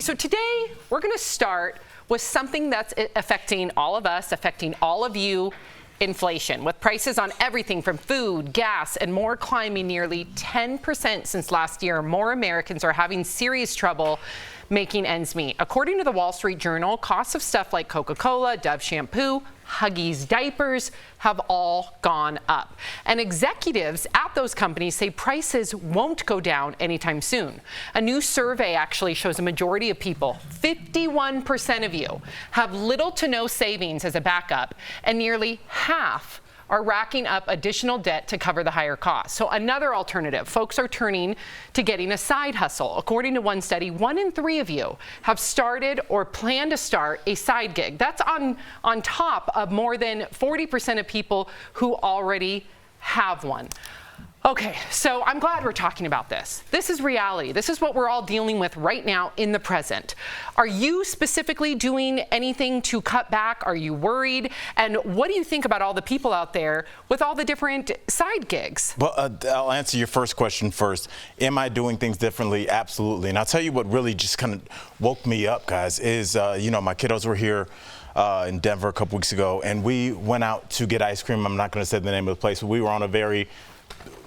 So today we're going to start with something that's affecting all of us, affecting all of you, inflation, with prices on everything from food, gas, and more climbing nearly 10% since last year. More Americans are having serious trouble making ends meet. According to the Wall Street Journal, costs of stuff like Coca-Cola, Dove shampoo, Huggies diapers have all gone up. And executives at those companies say prices won't go down anytime soon. A new survey actually shows a majority of people, 51% of you, have little to no savings as a backup, and nearly half are racking up additional debt to cover the higher costs. So another alternative, folks are turning to getting a side hustle. According to one study, 1 in 3 of you have started or plan to start a side gig. That's on top of more than 40% of people who already have one. Okay, so I'm glad we're talking about this. This is reality. This is what we're all dealing with right now in the present. Are you specifically doing anything to cut back? Are you worried? And what do you think about all the people out there with all the different side gigs? Well, I'll answer your first question first. Am I doing things differently? Absolutely. And I'll tell you what really just kind of woke me up, guys, is, my kiddos were here in Denver a couple weeks ago, and we went out to get ice cream. I'm not going to say the name of the place, but we were on a very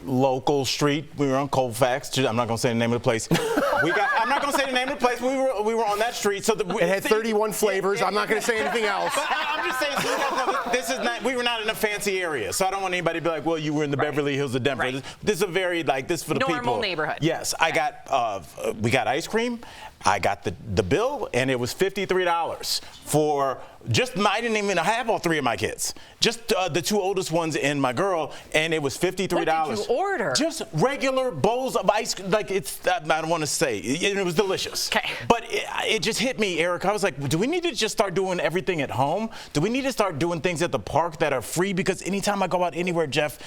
local street. We were on Colfax. I'm not going to say the name of the place. I'm not going to say the name of the place. We were on that street. So it had 31 flavors. Yeah. I'm not going to say anything else. But I'm just saying, so you guys know, we were not in a fancy area. So I don't want anybody to be like, well, you were in the Beverly Hills of Denver. Right. This is a very, this for the people. Normal neighborhood. Yes. We got ice cream. I got the bill, and it was $53 for I didn't even have all 3 of my kids. Just the 2 oldest ones and my girl, and it was $53. What did you order? Just regular bowls of ice cream. I don't want to say. It was delicious. Okay. But it just hit me, Eric. I was like, do we need to just start doing everything at home? Do we need to start doing things at the park that are free? Because anytime I go out anywhere, Jeff,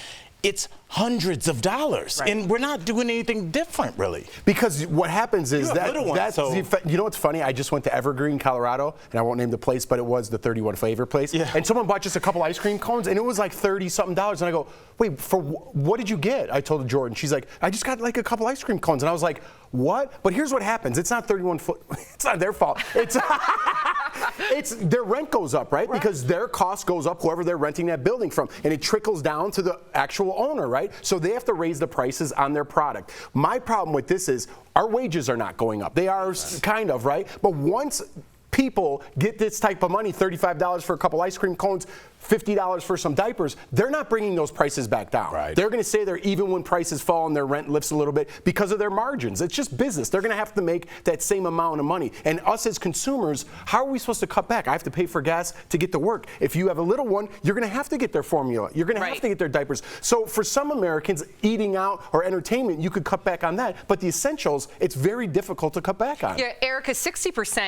it's hundreds of dollars, right. And we're not doing anything different, really. Because what happens is you know what's funny? I just went to Evergreen, Colorado, and I won't name the place, but it was the 31 flavor place. Yeah. And someone bought just a couple ice cream cones, and it was like $30-something. And I go, wait, for what did you get? I told Jordan. She's like, I just got like a couple ice cream cones, and I was like, what? But here's what happens. It's not 31 foot. It's not their fault. It's their rent goes up, right? Because their cost goes up, whoever they're renting that building from, and it trickles down to the actual owner, right? So they have to raise the prices on their product. My problem with this is our wages are not going up. They are kind of, right? But once people get this type of money, $35 for a couple ice cream cones, $50 for some diapers, they're not bringing those prices back down. Right. They're going to stay there even when prices fall and their rent lifts a little bit because of their margins. It's just business. They're going to have to make that same amount of money. And us as consumers, how are we supposed to cut back? I have to pay for gas to get to work. If you have a little one, you're going to have to get their formula. You're going to have to get their diapers. So for some Americans, eating out or entertainment, you could cut back on that. But the essentials, it's very difficult to cut back on. Yeah, Erica,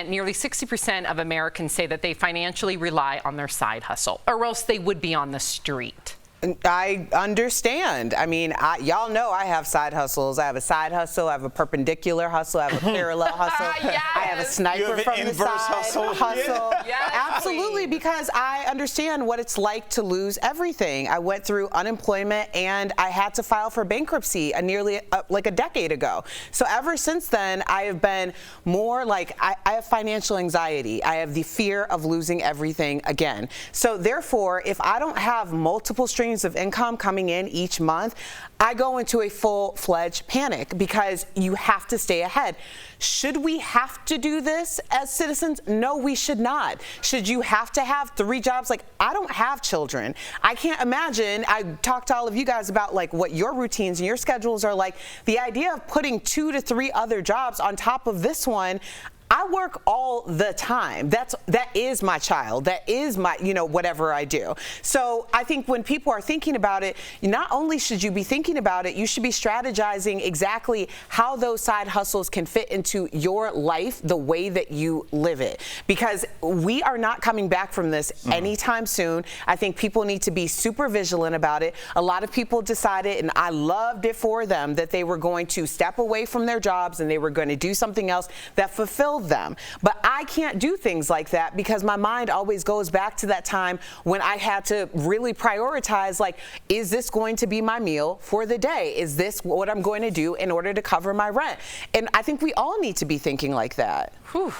nearly 60% of Americans say that they financially rely on their side hustle, or else they would be on the street. I understand. I mean, y'all know I have side hustles. I have a side hustle. I have a perpendicular hustle. I have a parallel hustle. Yes. I have a sniper from the side hustle. Yeah. Yes, Absolutely, because I understand what it's like to lose everything. I went through unemployment and I had to file for bankruptcy nearly like a decade ago. So ever since then, I have been more like I have financial anxiety. I have the fear of losing everything again. So therefore, if I don't have multiple streams of income coming in each month, I go into a full-fledged panic because you have to stay ahead. Should we have to do this as citizens? No, we should not. Should you have to have 3 jobs? Like, I don't have children. I can't imagine. I talked to all of you guys about like what your routines and your schedules are like. The idea of putting 2 to 3 other jobs on top of this one, I work all the time. That is my child. That is my, whatever I do. So I think when people are thinking about it, not only should you be thinking about it, you should be strategizing exactly how those side hustles can fit into your life, the way that you live it. Because we are not coming back from this anytime soon. I think people need to be super vigilant about it. A lot of people decided, and I loved it for them, that they were going to step away from their jobs and they were going to do something else that fulfilled build them. But I can't do things like that because my mind always goes back to that time when I had to really prioritize, like, is this going to be my meal for the day? Is this what I'm going to do in order to cover my rent? And I think we all need to be thinking like that. Whew.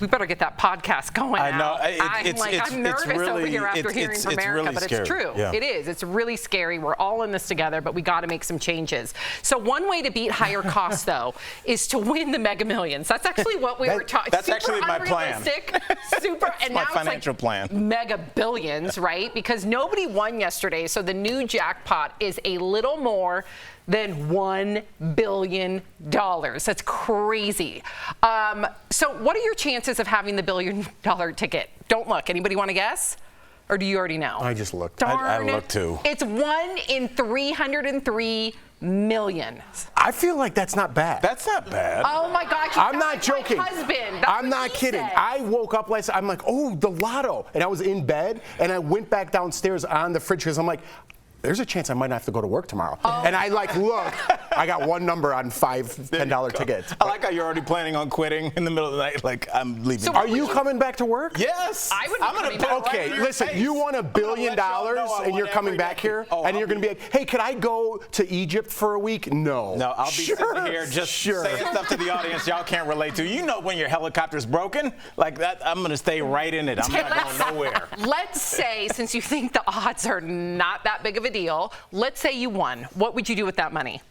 We better get that podcast going. I know. I'm nervous over here after hearing from Erica, really but scary. it's true. Yeah. It is. It's really scary. We're all in this together, but we got to make some changes. So one way to beat higher costs, though, is to win the Mega Millions. That's actually what we were talking. That's actually my plan. Super, and my now financial it's like plan. Mega Billions, right? Because nobody won yesterday, so the new jackpot is a little more than $1 billion. That's crazy. So what are your chances of having the $1 billion ticket? Don't look. Anybody want to guess? Or do you already know? I just looked. I looked too. It's 1 in 303 million. I feel like that's not bad. That's not bad. Oh my God! I'm not joking. My husband. That's I'm what not he kidding. said. I woke up last. I'm like, oh, the lotto, and I was in bed, and I went back downstairs on the fridge because I'm like, there's a chance I might not have to go to work tomorrow. Oh. And I look, I got one number on 5 $10 tickets. I like how you're already planning on quitting in the middle of the night. Like, I'm leaving. So Are you coming back to work? Yes. I would be coming back. Okay, listen, you won $1 billion and you're coming back here and you're going to be like, hey, could I go to Egypt for a week? No. No, I'll be sitting here just saying stuff to the audience y'all can't relate to. You know when your helicopter's broken? Like that, I'm going to stay right in it. I'm not going nowhere. Let's say, since you think the odds are not that big of a deal, let's say you won. What would you do with that money?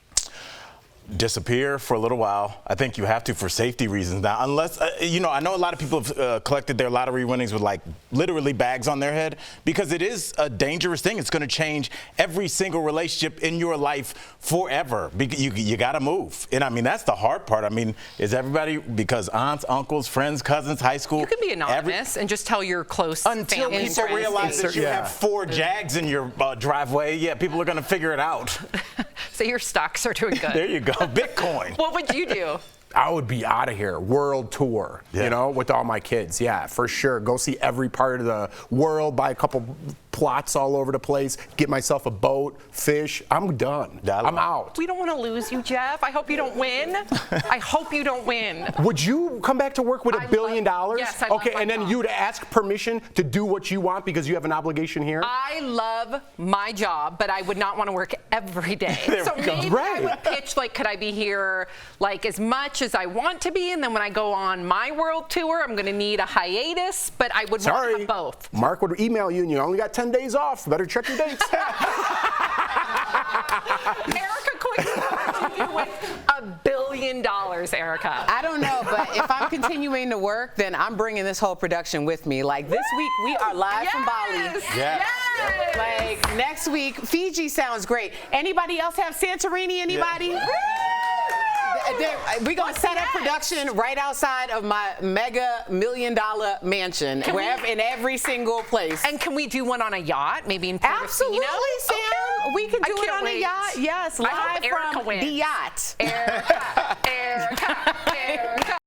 Disappear for a little while. I think you have to for safety reasons now. Unless, I know a lot of people have collected their lottery winnings with like literally bags on their head because it is a dangerous thing. It's going to change every single relationship in your life forever. You got to move. And I mean, that's the hard part. I mean, is everybody, because aunts, uncles, friends, cousins, high school. You can be anonymous and just tell your close until family people realize that you have 4 Jags in your driveway. Yeah, people are going to figure it out. So your stocks are doing good. There you go. Bitcoin. What would you do? I would be out of here. World tour, with all my kids. Yeah, for sure. Go see every part of the world, buy a couple plots all over the place, get myself a boat, fish. I'm done. I'm out. We don't want to lose you, Jeff. I hope you don't win. I hope you don't win. Would you come back to work with $1 billion? Yes, I love okay, my and then job. you'd ask permission to do what you want because you have an obligation here? I love my job, but I would not want to work every day. So maybe I would pitch, like, could I be here, like, as much as I want to be, and then when I go on my world tour, I'm going to need a hiatus, but I would want to have both. Mark would email you, and you only got 10 days off. Better check your dates. Erica, quickly, what would you do with $1 billion, Erica? I don't know, but if I'm continuing to work, then I'm bringing this whole production with me. Like this week, we are live from Bali. Yes. Like next week, Fiji sounds great. Anybody else have Santorini? Anybody? Yeah. We're going to set up production right outside of my mega $1 million mansion, in every single place. And can we do one on a yacht, maybe in Portofino? Absolutely, Sam. Okay. We can do it on a yacht. Yes, live from the yacht. Erica, Erica.